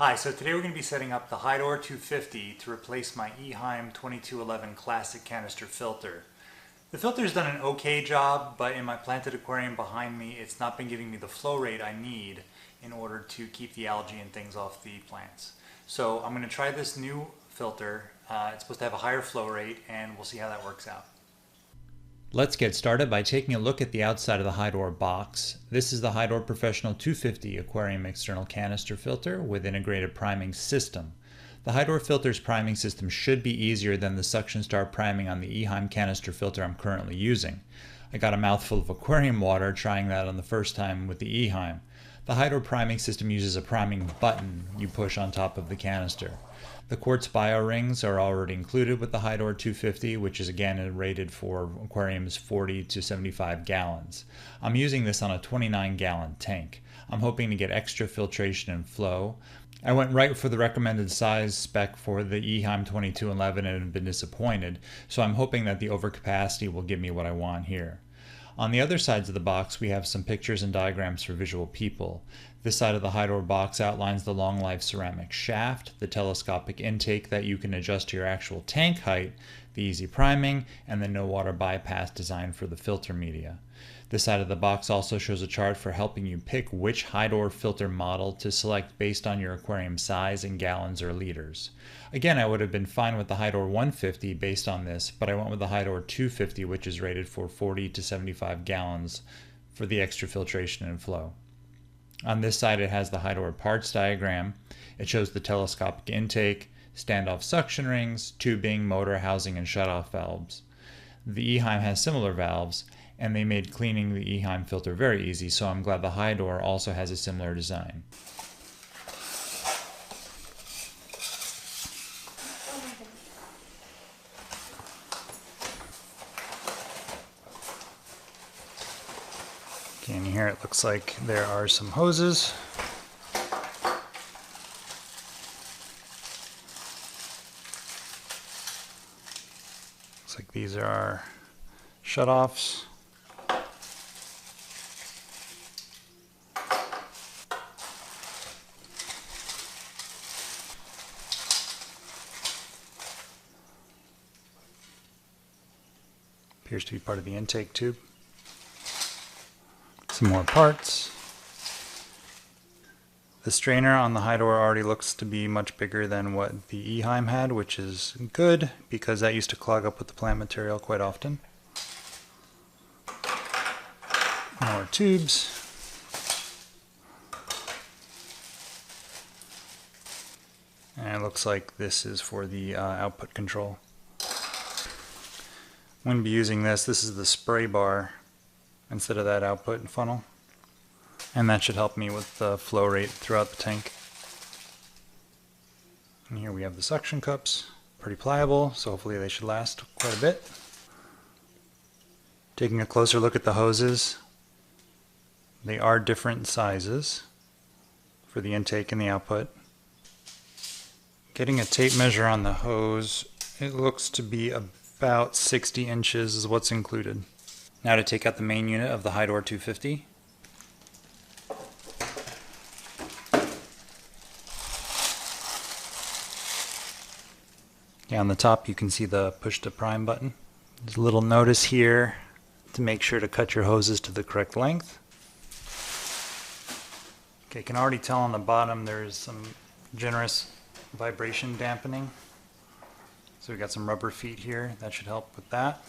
Hi, so today we're going to be setting up the Hydor 250 to replace my Eheim 2211 Classic Canister filter. The filter's done an okay job, but in my planted aquarium behind me, it's not been giving me the flow rate I need in order to keep the algae and things off the plants. So I'm going to try this new filter. It's supposed to have a higher flow rate, and we'll see how that works out. Let's get started by taking a look at the outside of the Hydor box. This is the Hydor Professional 250 aquarium external canister filter with integrated priming system. The Hydor filter's priming system should be easier than the suction star priming on the Eheim canister filter I'm currently using. I got a mouthful of aquarium water trying that on the first time with the Eheim. The Hydor priming system uses a priming button you push on top of the canister. The quartz bio rings are already included with the Hydor 250, which is again rated for aquariums 40 to 75 gallons. I'm using this on a 29-gallon tank. I'm hoping to get extra filtration and flow. I went right for the recommended size spec for the Eheim 2211 and have been disappointed, so I'm hoping that the overcapacity will give me what I want here. On the other sides of the box, we have some pictures and diagrams for visual people. This side of the Hydor box outlines the long life ceramic shaft, the telescopic intake that you can adjust to your actual tank height, the easy priming, and the no water bypass design for the filter media. This side of the box also shows a chart for helping you pick which Hydor filter model to select based on your aquarium size in gallons or liters. Again, I would have been fine with the Hydor 150 based on this, but I went with the Hydor 250, which is rated for 40 to 75 gallons for the extra filtration and flow. On this side, it has the Hydor parts diagram. It shows the telescopic intake, standoff suction rings, tubing, motor housing, and shutoff valves. The Eheim has similar valves, and they made cleaning the Eheim filter very easy, so I'm glad the Hydor also has a similar design. Okay, and here it looks like there are some hoses. Looks like these are our shutoffs. Appears to be part of the intake tube. Some more parts. The strainer on the Hydor already looks to be much bigger than what the Eheim had, which is good because that used to clog up with the plant material quite often. More tubes. And it looks like this is for the output control. I'm going to be using this. This is the spray bar instead of that output funnel. And that should help me with the flow rate throughout the tank. And here we have the suction cups. Pretty pliable, so hopefully they should last quite a bit. Taking a closer look at the hoses. They are different sizes for the intake and the output. Getting a tape measure on the hose, it looks to be about 60 inches is what's included. Now to take out the main unit of the Hydor 250. Yeah, on the top you can see the push to prime button. There's a little notice here to make sure to cut your hoses to the correct length. Okay, you can already tell on the bottom there's some generous vibration dampening. So we got some rubber feet here, that should help with that.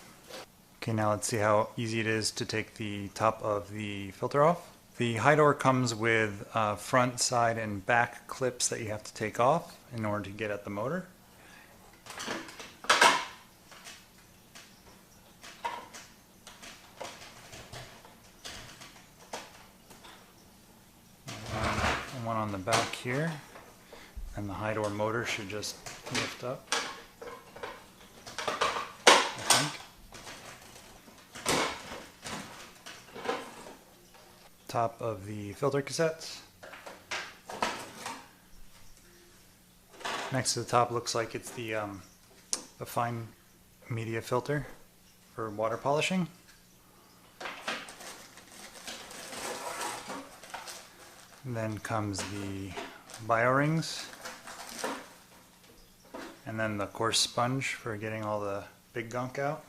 Okay, now let's see how easy it is to take the top of the filter off. The Hydor comes with front, side, and back clips that you have to take off in order to get at the motor. And one on the back here, and the Hydor motor should just lift up. Top of the filter cassettes. Next to the top looks like it's the fine media filter for water polishing. And then comes the bio rings, and then the coarse sponge for getting all the big gunk out.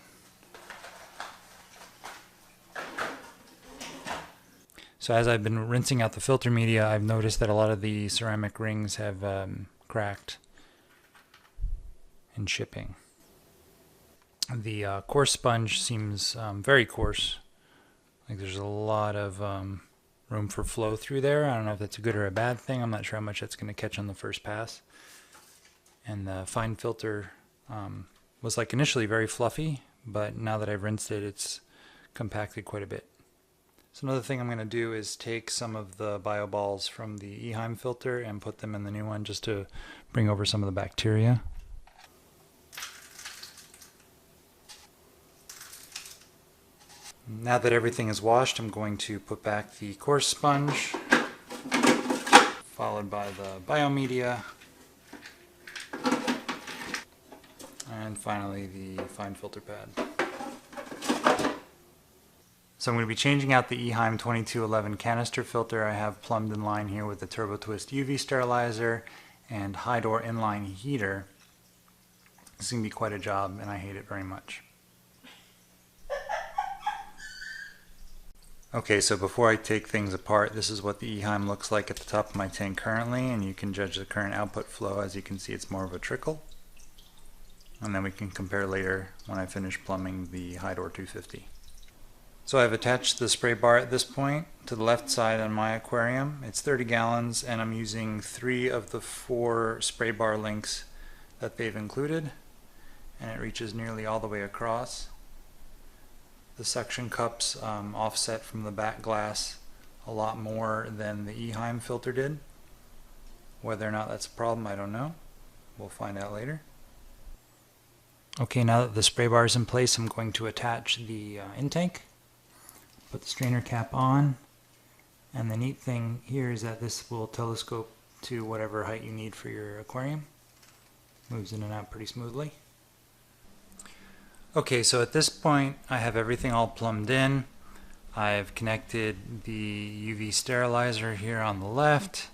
So as I've been rinsing out the filter media, I've noticed that a lot of the ceramic rings have cracked in shipping. The coarse sponge seems very coarse. Like there's a lot of room for flow through there. I don't know if that's a good or a bad thing. I'm not sure how much that's going to catch on the first pass. And the fine filter was like initially very fluffy, but now that I've rinsed it, it's compacted quite a bit. So another thing I'm going to do is take some of the bio balls from the Eheim filter and put them in the new one just to bring over some of the bacteria. Now that everything is washed, I'm going to put back the coarse sponge, followed by the biomedia, and finally the fine filter pad. So I'm going to be changing out the Eheim 2211 canister filter. I have plumbed in line here with the TurboTwist UV sterilizer and Hydor inline heater. This is going to be quite a job, and I hate it very much. Okay, so before I take things apart, this is what the Eheim looks like at the top of my tank currently, and you can judge the current output flow. As you can see, it's more of a trickle. And then we can compare later when I finish plumbing the Hydor 250. So I've attached the spray bar at this point to the left side on my aquarium. It's 30 gallons, and I'm using 3 of the 4 spray bar links that they've included, and it reaches nearly all the way across. The suction cups offset from the back glass a lot more than the Eheim filter did. Whether or not that's a problem, I don't know. We'll find out later. Okay, now that the spray bar is in place, I'm going to attach the intake. Put the strainer cap on, and the neat thing here is that this will telescope to whatever height you need for your aquarium. Moves in and out pretty smoothly. Okay, so at this point I have everything all plumbed in. I've connected the UV sterilizer here on the left.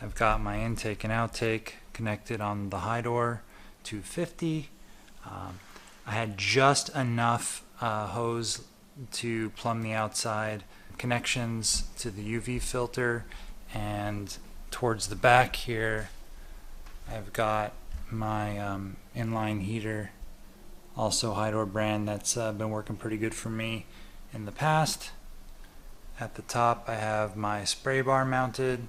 I've got my intake and outtake connected on the Hydor 250. I had just enough hose to plumb the outside connections to the UV filter, and towards the back here I've got my inline heater, also Hydor brand, that's been working pretty good for me in the past. At the top I have my spray bar mounted,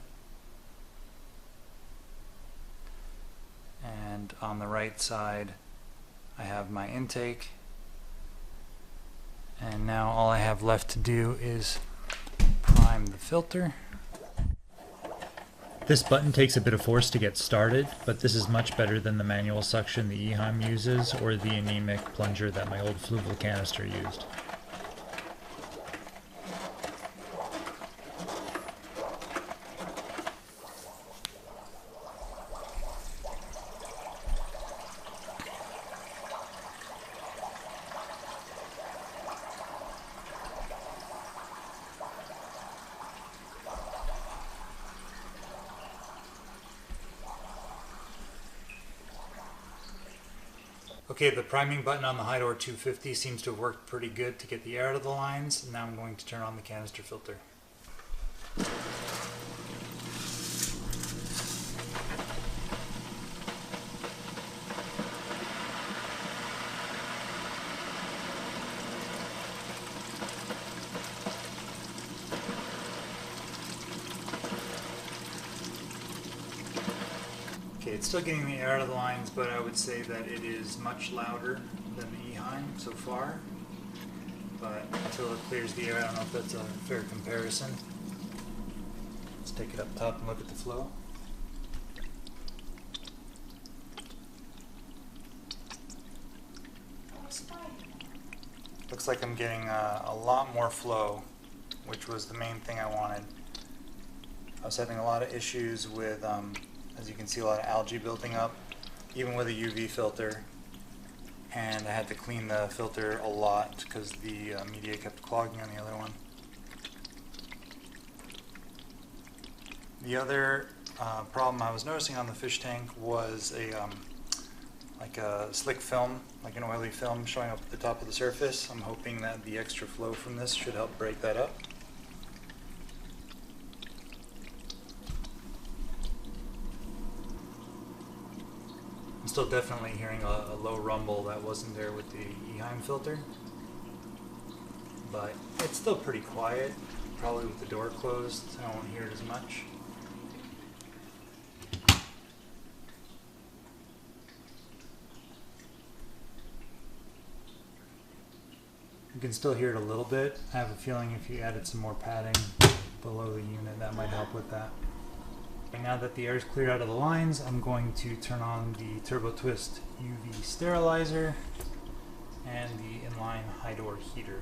and on the right side I have my intake. And now all I have left to do is prime the filter. This button takes a bit of force to get started, but this is much better than the manual suction the Eheim uses or the anemic plunger that my old fluval canister used. Okay, the priming button on the Hydor 250 seems to have worked pretty good to get the air out of the lines. Now I'm going to turn on the canister filter. Okay, it's still getting the air out of the lines, but I would say that it is much louder than the Eheim so far. But until it clears the air, I don't know if that's a fair comparison. Let's take it up top and look at the flow. Looks like I'm getting a lot more flow, which was the main thing I wanted. I was having a lot of issues with, as you can see, a lot of algae building up, even with a UV filter. And I had to clean the filter a lot because the media kept clogging on the other one. The other problem I was noticing on the fish tank was like a slick film, like an oily film showing up at the top of the surface. I'm hoping that the extra flow from this should help break that up. I'm still definitely hearing a low rumble that wasn't there with the Eheim filter, but it's still pretty quiet. Probably with the door closed, I won't hear it as much. You can still hear it a little bit. I have a feeling if you added some more padding below the unit, that might help with that. And now that the air is cleared out of the lines, I'm going to turn on the TurboTwist UV sterilizer and the inline Hydor heater.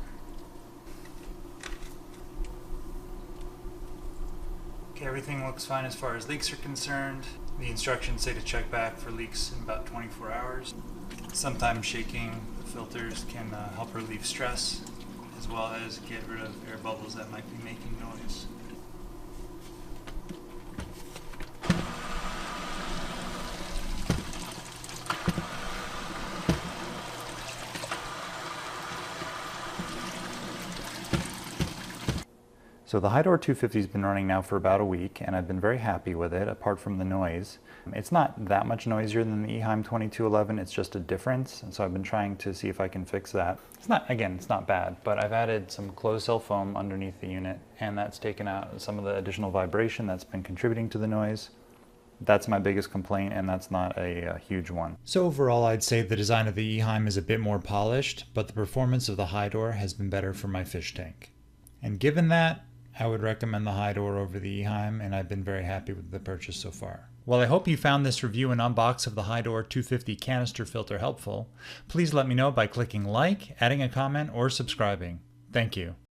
Okay, everything looks fine as far as leaks are concerned. The instructions say to check back for leaks in about 24 hours. Sometimes shaking the filters can help relieve stress, as well as get rid of air bubbles that might be making noise. So the Hydor 250 has been running now for about a week, and I've been very happy with it, apart from the noise. It's not that much noisier than the Eheim 2211, it's just a difference, and so I've been trying to see if I can fix that. It's not bad, but I've added some closed-cell foam underneath the unit, and that's taken out some of the additional vibration that's been contributing to the noise. That's my biggest complaint, and that's not a huge one. So overall, I'd say the design of the Eheim is a bit more polished, but the performance of the Hydor has been better for my fish tank. And given that, I would recommend the Hydor over the Eheim, and I've been very happy with the purchase so far. Well, I hope you found this review and unbox of the Hydor 250 canister filter helpful. Please let me know by clicking like, adding a comment, or subscribing. Thank you.